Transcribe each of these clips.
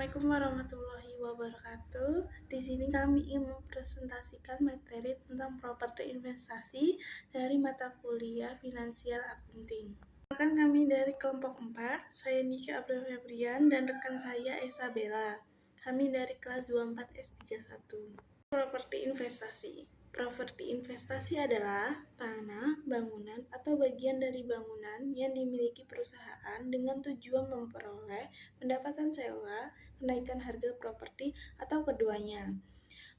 Assalamualaikum warahmatullahi wabarakatuh. Di sini kami ingin mempresentasikan materi tentang properti investasi dari mata kuliah Finansial Accounting. Bahkan kami dari kelompok 4, saya Niki Abdul Febrian dan rekan saya Esa Bella. Kami dari kelas 24 S31. Properti investasi. Properti investasi adalah tanah, bangunan, atau bagian dari bangunan yang dimiliki perusahaan dengan tujuan memperoleh pendapatan sewa, kenaikan harga properti, atau keduanya.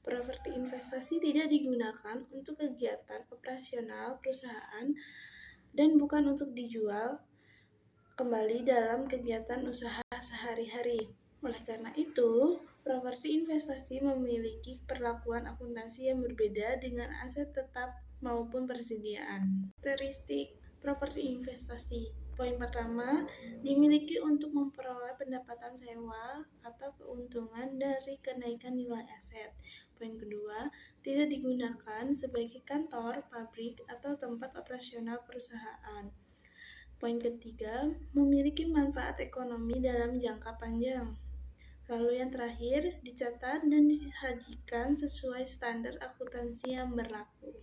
Properti investasi tidak digunakan untuk kegiatan operasional perusahaan dan bukan untuk dijual kembali dalam kegiatan usaha sehari-hari. Oleh karena itu, properti investasi memiliki perlakuan akuntansi yang berbeda dengan aset tetap maupun persediaan. Karakteristik properti investasi. Poin pertama, dimiliki untuk memperoleh pendapatan sewa atau keuntungan dari kenaikan nilai aset. Poin kedua, tidak digunakan sebagai kantor, pabrik, atau tempat operasional perusahaan. Poin ketiga, memiliki manfaat ekonomi dalam jangka panjang. Lalu yang terakhir, dicatat dan disajikan sesuai standar akuntansi yang berlaku.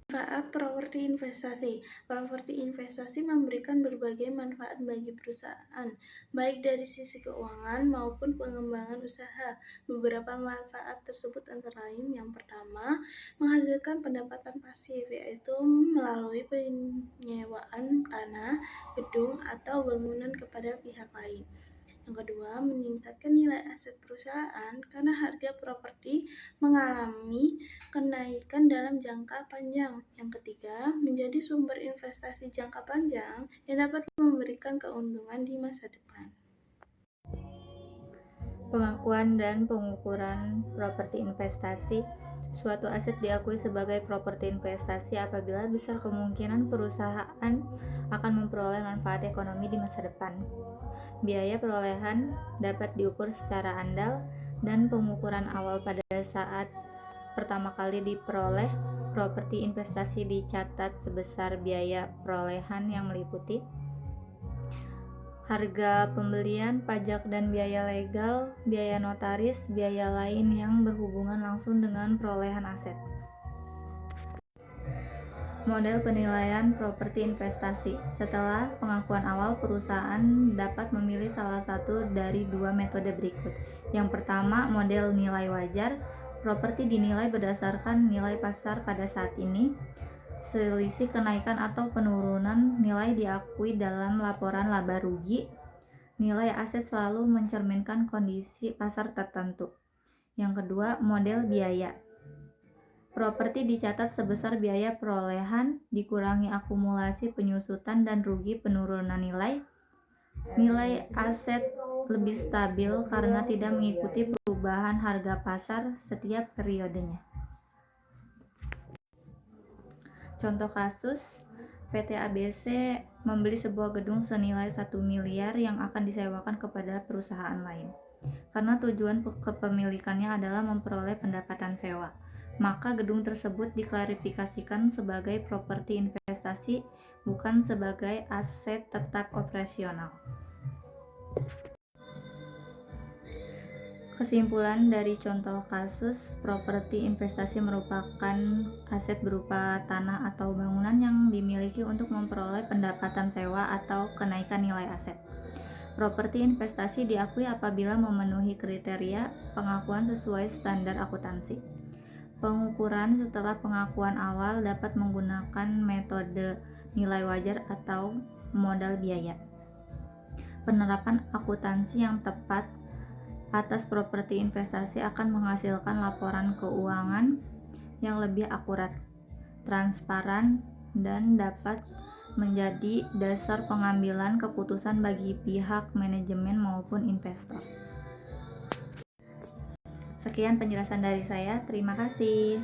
Manfaat properti investasi. Properti investasi memberikan berbagai manfaat bagi perusahaan, baik dari sisi keuangan maupun pengembangan usaha. Beberapa manfaat tersebut antara lain: yang pertama, menghasilkan pendapatan pasif, yaitu melalui penyewaan tanah, gedung, atau bangunan kepada pihak lain. Yang kedua, meningkatkan nilai aset perusahaan karena harga properti mengalami kenaikan dalam jangka panjang. Yang ketiga, menjadi sumber investasi jangka panjang yang dapat memberikan keuntungan di masa depan. Pengakuan dan pengukuran properti investasi. Suatu aset diakui sebagai properti investasi apabila besar kemungkinan perusahaan akan memperoleh manfaat ekonomi di masa depan. Biaya perolehan dapat diukur secara andal, dan pengukuran awal pada saat pertama kali diperoleh properti investasi dicatat sebesar biaya perolehan yang meliputi harga pembelian, pajak dan biaya legal, biaya notaris, biaya lain yang berhubungan langsung dengan perolehan aset. Model penilaian properti investasi. Setelah pengakuan awal, perusahaan dapat memilih salah satu dari dua metode berikut. Yang pertama, model nilai wajar. Properti dinilai berdasarkan nilai pasar pada saat ini. Selisih kenaikan atau penurunan nilai diakui dalam laporan laba rugi. Nilai aset selalu mencerminkan kondisi pasar tertentu. Yang kedua, model biaya. Properti dicatat sebesar biaya perolehan dikurangi akumulasi penyusutan dan rugi penurunan nilai. Nilai aset lebih stabil karena tidak mengikuti perubahan harga pasar setiap periodenya. Contoh kasus, PT ABC membeli sebuah gedung senilai 1 miliar yang akan disewakan kepada perusahaan lain. Karena tujuan kepemilikannya adalah memperoleh pendapatan sewa, maka gedung tersebut diklarifikasikan sebagai properti investasi, bukan sebagai aset tetap operasional. Kesimpulan dari contoh kasus, properti investasi merupakan aset berupa tanah atau bangunan yang dimiliki untuk memperoleh pendapatan sewa atau kenaikan nilai aset. Properti investasi diakui apabila memenuhi kriteria pengakuan sesuai standar akuntansi. Pengukuran setelah pengakuan awal dapat menggunakan metode nilai wajar atau modal biaya. Penerapan akuntansi yang tepat atas properti investasi akan menghasilkan laporan keuangan yang lebih akurat, transparan, dan dapat menjadi dasar pengambilan keputusan bagi pihak manajemen maupun investor. Sekian penjelasan dari saya, terima kasih.